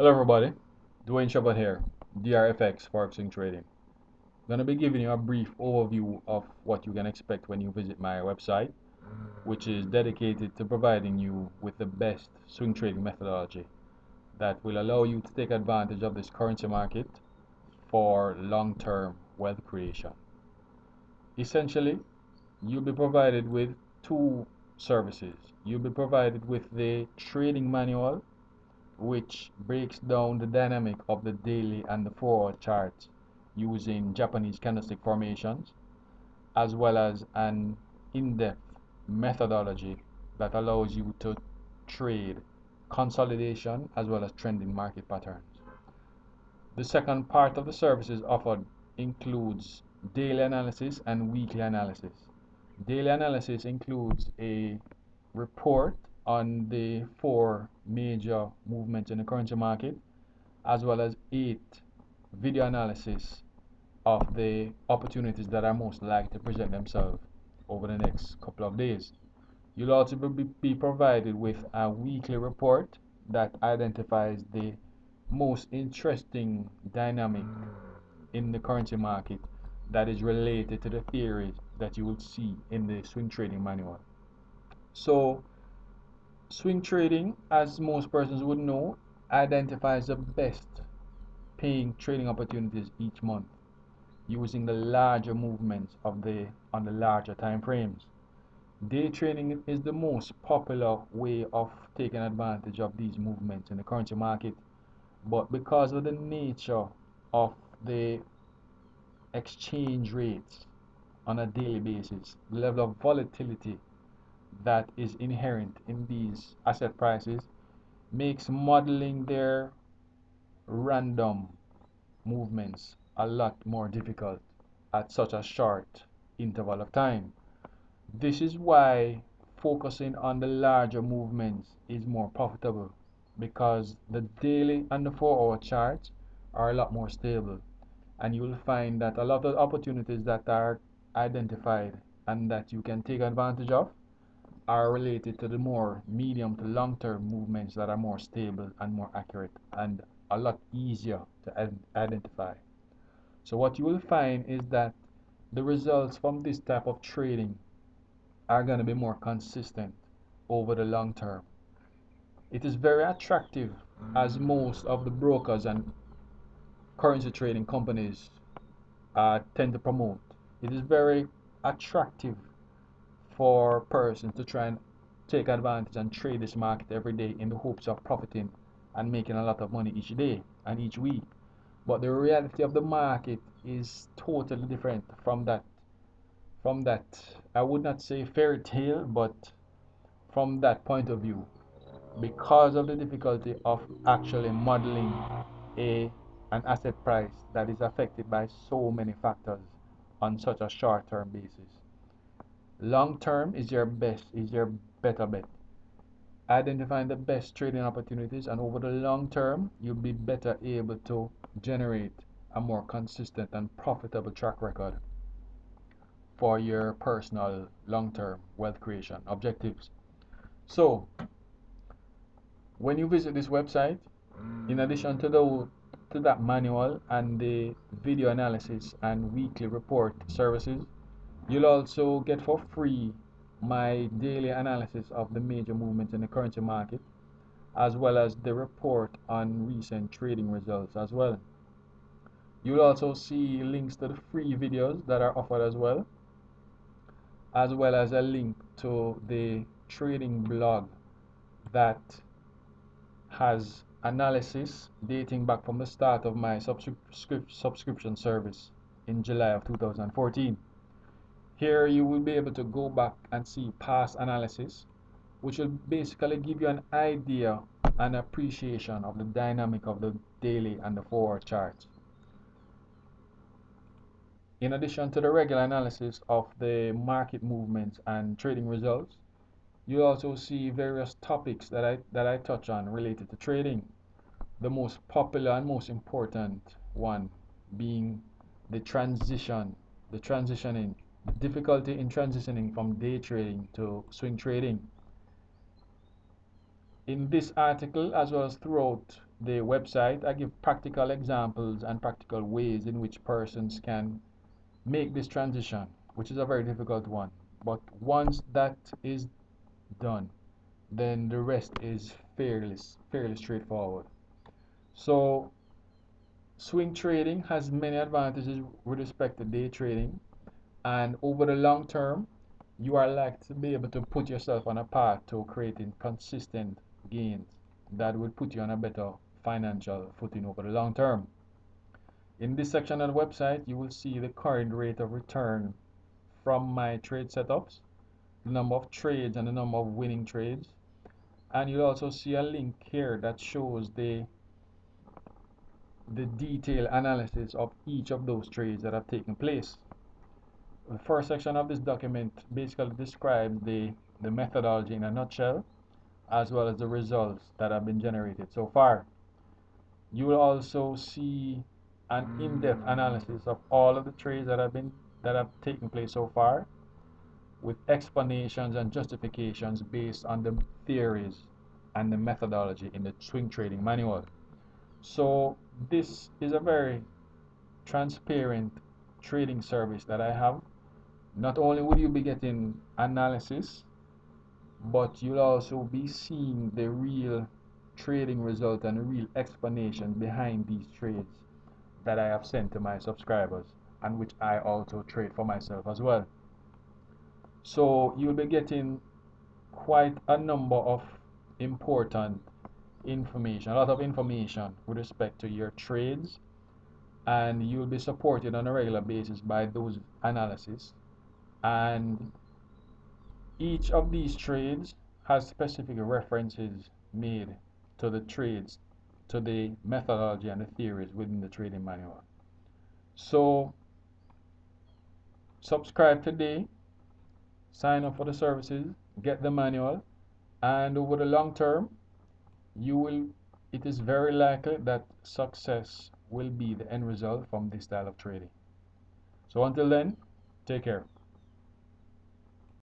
Hello everybody, Dwayne Shabbat here, DRFX Forex Swing Trading. I'm going to be giving you a brief overview of what you can expect when you visit my website, which is dedicated to providing you with the best swing trading methodology that will allow you to take advantage of this currency market for long-term wealth creation. Essentially, you'll be provided with two services. You'll be provided with the trading manual, which breaks down the dynamic of the daily and the 4-hour charts using Japanese candlestick formations, as well as an in-depth methodology that allows you to trade consolidation as well as trending market patterns. The second part of the services offered includes daily analysis and weekly analysis. Daily analysis includes a report on the 4 major movements in the currency market, as well as 8 video analysis of the opportunities that are most likely to present themselves over the next couple of days. You'll also be provided with a weekly report that identifies the most interesting dynamic in the currency market that is related to the theories that you will see in the swing trading manual. So swing trading, as most persons would know, identifies the best paying trading opportunities each month using the larger movements on the larger time frames. Day trading is the most popular way of taking advantage of these movements in the currency market, but because of the nature of the exchange rates on a daily basis, the level of volatility that is inherent in these asset prices makes modeling their random movements a lot more difficult at such a short interval of time. This is why focusing on the larger movements is more profitable, because the daily and the 4-hour charts are a lot more stable, and you will find that a lot of opportunities that are identified and that you can take advantage of are related to the more medium to long-term movements that are more stable and more accurate and a lot easier to identify. So what you will find is that the results from this type of trading are going to be more consistent over the long term. It is very attractive, as most of the brokers and currency trading companies tend to promote. It is very attractive for persons to try and take advantage and trade this market every day in the hopes of profiting and making a lot of money each day and each week. But the reality of the market is totally different from that. I would not say fairy tale, but from that point of view, because of the difficulty of actually modeling an asset price that is affected by so many factors on such a short-term basis. Long term is your better bet. Identifying the best trading opportunities, and over the long term, you'll be better able to generate a more consistent and profitable track record for your personal long-term wealth creation objectives. So, when you visit this website, in addition to that manual and the video analysis and weekly report services, you'll also get for free my daily analysis of the major movements in the currency market, as well as the report on recent trading results as well. You'll also see links to the free videos that are offered as well as a link to the trading blog that has analysis dating back from the start of my subscription service in July of 2014. Here you will be able to go back and see past analysis, which will basically give you an idea and appreciation of the dynamic of the daily and the 4-hour charts. In addition to the regular analysis of the market movements and trading results, you also see various topics that I touch on related to trading. The most popular and most important one being the transitioning, the difficulty in transitioning from day trading to swing trading. In this article, as well as throughout the website, I give practical examples and practical ways in which persons can make this transition, which is a very difficult one. But once that is done, then the rest is fairly straightforward. So swing trading has many advantages with respect to day trading, and over the long term, you are likely to be able to put yourself on a path to creating consistent gains that will put you on a better financial footing over the long term. In this section of the website, you will see the current rate of return from my trade setups, the number of trades and the number of winning trades. And you'll also see a link here that shows the detailed analysis of each of those trades that have taken place. The first section of this document basically describes the methodology in a nutshell, as well as the results that have been generated so far. You will also see an in-depth analysis of all of the trades that have taken place so far, with explanations and justifications based on the theories and the methodology in the swing trading manual. So this is a very transparent trading service that I have. Not only will you be getting analysis, but you'll also be seeing the real trading result and the real explanation behind these trades that I have sent to my subscribers, and which I also trade for myself as well. So you'll be getting quite a number of important information, a lot of information with respect to your trades, and you'll be supported on a regular basis by those analysis. And each of these trades has specific references made to the trades, to the methodology and the theories within the trading manual. So subscribe today, sign up for the services, get the manual, and over the long term, it is very likely that success will be the end result from this style of trading. So until then, take care.